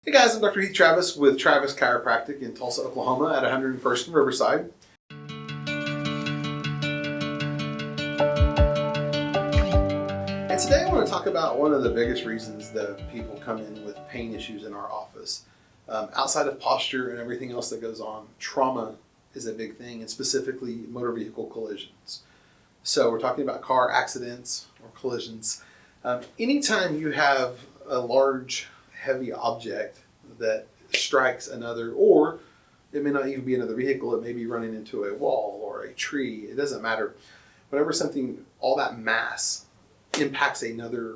Hey guys, I'm Dr. Travis with Travis Chiropractic in Tulsa, Oklahoma at 101st and Riverside. And today I want to talk about one of the biggest reasons that people come in with pain issues in our office. Outside of posture and everything else that goes on, trauma is a big thing, and specifically motor vehicle collisions. So we're talking about car accidents or collisions. Anytime you have a large, heavy object that strikes another, or it may not even be another vehicle, it may be running into a wall or a tree, it doesn't matter. Whenever something, all that mass impacts another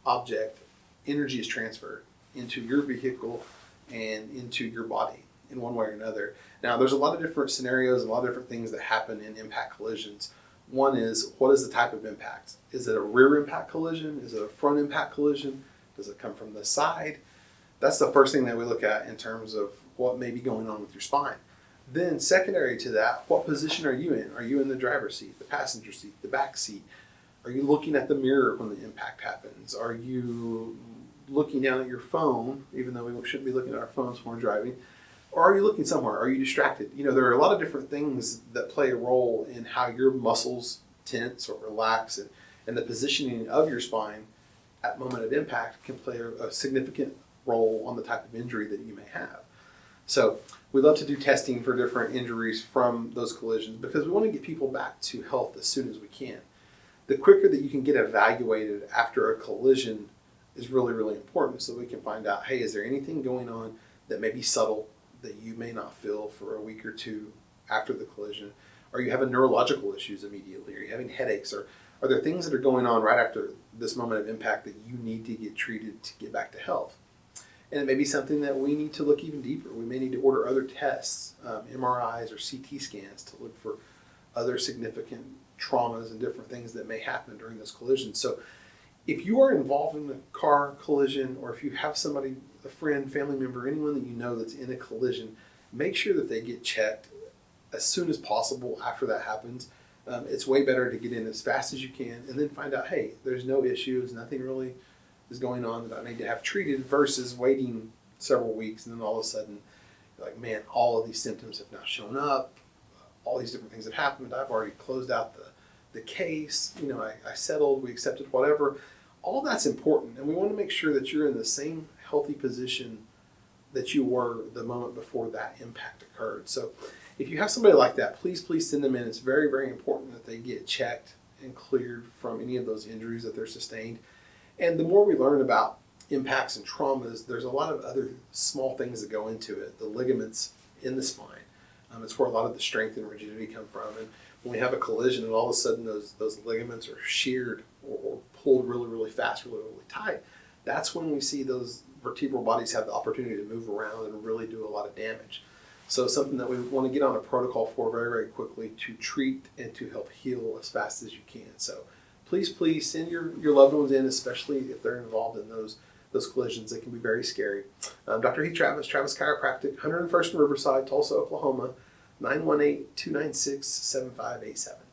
object, energy is transferred into your vehicle and into your body in one way or another. Now, there's a lot of different scenarios, a lot of different things that happen in impact collisions. One is, what is the type of impact? Is it a rear impact collision? Is it a front impact collision? Does it come from the side? That's the first thing that we look at in terms of what may be going on with your spine. Then secondary to that, what position are you in? Are you in the driver's seat, the passenger seat, the back seat? Are you looking at the mirror when the impact happens? Are you looking down at your phone, even though we shouldn't be looking at our phones when we're driving? Or are you looking somewhere? Are you distracted? You know, there are a lot of different things that play a role in how your muscles tense or relax, and the positioning of your spine at moment of impact can play a significant role on the type of injury that you may have. So we love to do testing for different injuries from those collisions because we want to get people back to health as soon as we can. The quicker that you can get evaluated after a collision is really, really important, so we can find out, hey, is there anything going on that may be subtle that you may not feel for a week or two after the collision? Are you having neurological issues immediately? Are you having headaches? Or are there things that are going on right after this moment of impact that you need to get treated to get back to health? And it may be something that we need to look even deeper. We may need to order other tests, MRIs or CT scans, to look for other significant traumas and different things that may happen during this collision. So if you are involved in a car collision, or if you have somebody, a friend, family member, anyone that you know that's in a collision, make sure that they get checked as soon as possible after that happens. It's way better to get in as fast as you can and then find out, hey, there's no issues, nothing really is going on that I need to have treated, versus waiting several weeks and then all of a sudden you're like, man, all of these symptoms have now shown up, all these different things have happened, I've already closed out the case, you know, I settled, we accepted whatever. All that's important, and we want to make sure that you're in the same healthy position that you were the moment before that impact occurred. So if you have somebody like that, please send them in. It's very, very important that they get checked and cleared from any of those injuries that they're sustained. And the more we learn about impacts and traumas, there's a lot of other small things that go into it. The ligaments in the spine, it's where a lot of the strength and rigidity come from. And when we have a collision and all of a sudden those ligaments are sheared or pulled really, really fast, really, really tight, that's when we see those vertebral bodies have the opportunity to move around and really do a lot of damage. So something that we want to get on a protocol for very, very quickly to treat and to help heal as fast as you can. So please send your loved ones in, especially if they're involved in those collisions. They can be very scary. Dr. Travis Chiropractic, 101st and Riverside, Tulsa, Oklahoma, 918-296-7587.